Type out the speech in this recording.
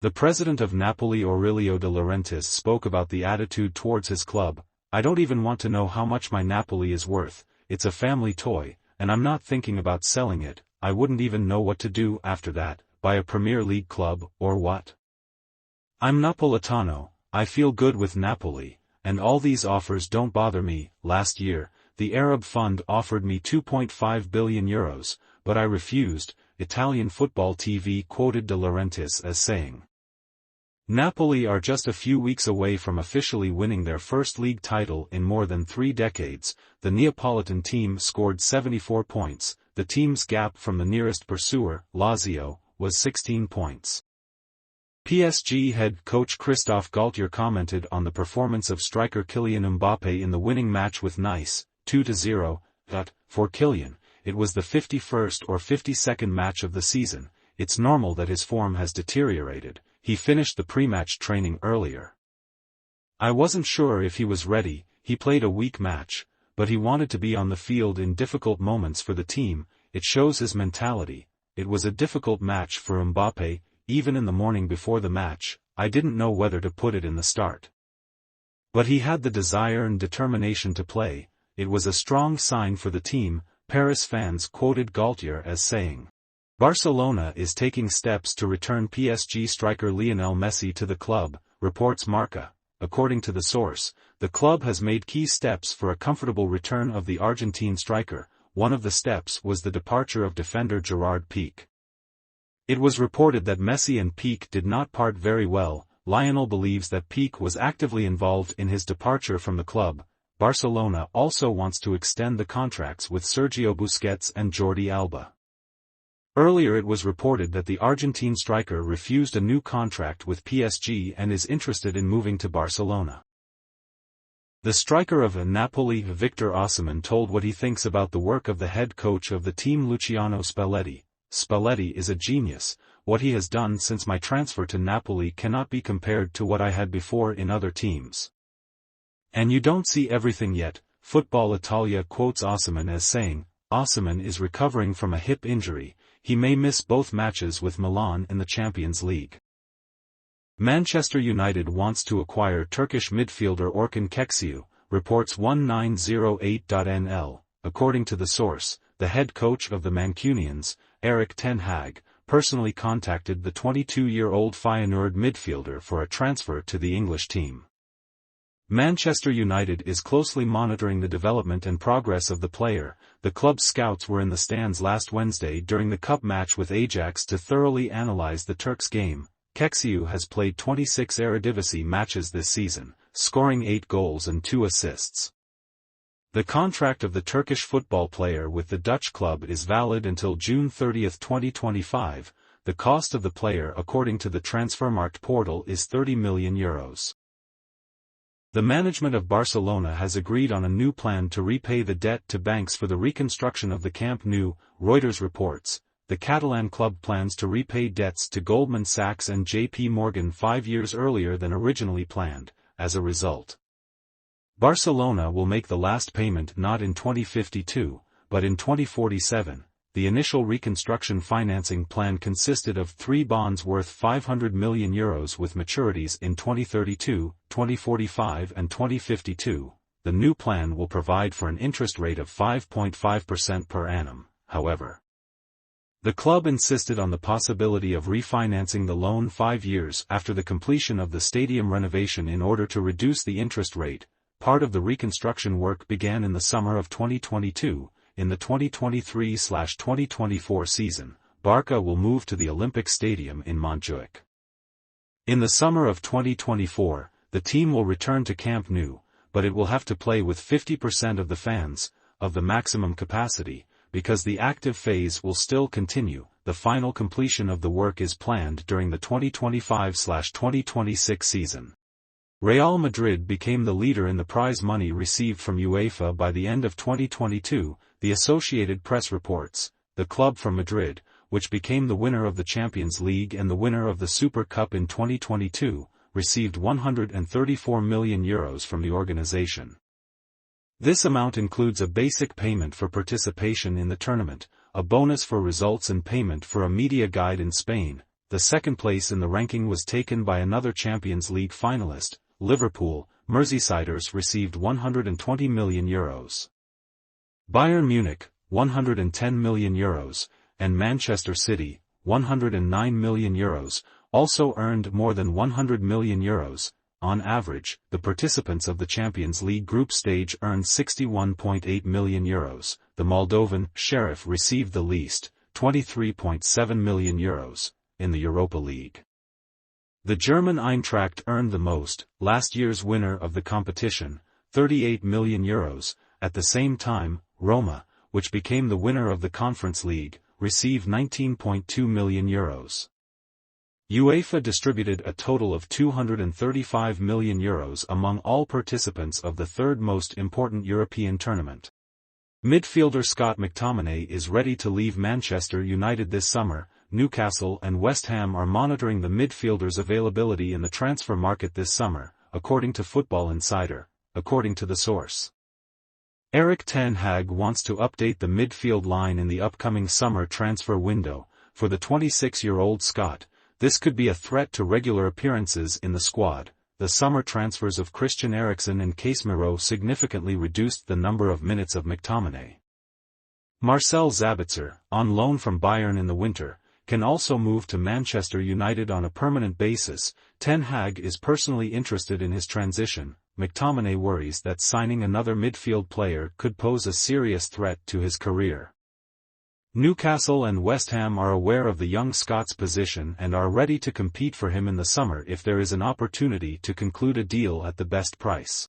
The president of Napoli Aurelio De Laurentiis spoke about the attitude towards his club. "I don't even want to know how much my Napoli is worth, it's a family toy, and I'm not thinking about selling it. I wouldn't even know what to do after that, buy a Premier League club, or what. I'm Napoletano, I feel good with Napoli, and all these offers don't bother me." Last year, the Arab fund offered me €2.5 billion, but I refused, Italian Football TV quoted De Laurentiis as saying. Napoli are just a few weeks away from officially winning their first league title in more than 3 decades. The Neapolitan team scored 74 points, the team's gap from the nearest pursuer, Lazio, was 16 points. PSG head coach Christophe Galtier commented on the performance of striker Kylian Mbappé in the winning match with Nice, 2-0, for Kylian, it was the 51st or 52nd match of the season. It's normal that his form has deteriorated. He finished the pre-match training earlier. I wasn't sure if he was ready. He played a weak match, but he wanted to be on the field in difficult moments for the team. It shows his mentality. It was a difficult match for Mbappé. Even in the morning before the match, I didn't know whether to put it in the start. But he had the desire and determination to play. It was a strong sign for the team, Paris fans quoted Galtier as saying. Barcelona is taking steps to return PSG striker Lionel Messi to the club, reports Marca. According to the source, the club has made key steps for a comfortable return of the Argentine striker. One of the steps was the departure of defender Gerard Piqué. It was reported that Messi and Piqué did not part very well. Lionel believes that Piqué was actively involved in his departure from the club. Barcelona also wants to extend the contracts with Sergio Busquets and Jordi Alba. Earlier it was reported that the Argentine striker refused a new contract with PSG and is interested in moving to Barcelona. The striker of Napoli, Victor Osimhen, told what he thinks about the work of the head coach of the team, Luciano Spalletti. "Spalletti is a genius. What he has done since my transfer to Napoli cannot be compared to what I had before in other teams. And you don't see everything yet." Football Italia quotes Osimhen as saying, "Osimhen is recovering from a hip injury. He may miss both matches with Milan in the Champions League." Manchester United wants to acquire Turkish midfielder Orkun Kekciu, reports 1908.nl. According to the source, the head coach of the Mancunians, Erik ten Hag, personally contacted the 22-year-old Feyenoord midfielder for a transfer to the English team. Manchester United is closely monitoring the development and progress of the player. The club's scouts were in the stands last Wednesday during the cup match with Ajax to thoroughly analyze the Turks' game. Kekchyu has played 26 Eredivisie matches this season, scoring 8 goals and 2 assists. The contract of the Turkish football player with the Dutch club is valid until June 30, 2025. The cost of the player, according to the Transfermarkt portal, is €30 million. The management of Barcelona has agreed on a new plan to repay the debt to banks for the reconstruction of the Camp Nou, Reuters reports. The Catalan club plans to repay debts to Goldman Sachs and JP Morgan 5 years earlier than originally planned. As a result, Barcelona will make the last payment not in 2052, but in 2047. The initial reconstruction financing plan consisted of 3 bonds worth €500 million with maturities in 2032, 2045 and 2052. The new plan will provide for an interest rate of 5.5% per annum, however. The club insisted on the possibility of refinancing the loan 5 years after the completion of the stadium renovation in order to reduce the interest rate. Part of the reconstruction work began in the summer of 2022. In the 2023/2024 season, Barca will move to the Olympic Stadium in Montjuic. In the summer of 2024, the team will return to Camp Nou, but it will have to play with 50% of the fans, of the maximum capacity, because the active phase will still continue. The final completion of the work is planned during the 2025/2026 season. Real Madrid became the leader in the prize money received from UEFA by the end of 2022, the Associated Press reports. The club from Madrid, which became the winner of the Champions League and the winner of the Super Cup in 2022, received €134 million from the organization. This amount includes a basic payment for participation in the tournament, a bonus for results and payment for a media guide in Spain. the second place in the ranking was taken by another Champions League finalist, Liverpool. Merseysiders received €120 million. Bayern Munich, €110 million, and Manchester City, €109 million, also earned more than €100 million. On average, the participants of the Champions League group stage earned €61.8 million. The Moldovan Sheriff received the least, €23.7 million, in the Europa League. The German Eintracht earned the most, last year's winner of the competition, €38 million. At the same time, Roma, which became the winner of the Conference League, received €19.2 million. UEFA distributed a total of €235 million among all participants of the third most important European tournament. Midfielder Scott McTominay is ready to leave Manchester United this summer. Newcastle and West Ham are monitoring the midfielder's availability in the transfer market this summer, according to Football Insider, according to the source. Erik ten Hag wants to update the midfield line in the upcoming summer transfer window. For the 26-year-old Scot, this could be a threat to regular appearances in the squad. The summer transfers of Christian Eriksen and Casemiro significantly reduced the number of minutes of McTominay. Marcel Sabitzer, on loan from Bayern in the winter, can also move to Manchester United on a permanent basis. Ten Hag is personally interested in his transition. McTominay worries that signing another midfield player could pose a serious threat to his career. Newcastle and West Ham are aware of the young Scots' position and are ready to compete for him in the summer if there is an opportunity to conclude a deal at the best price.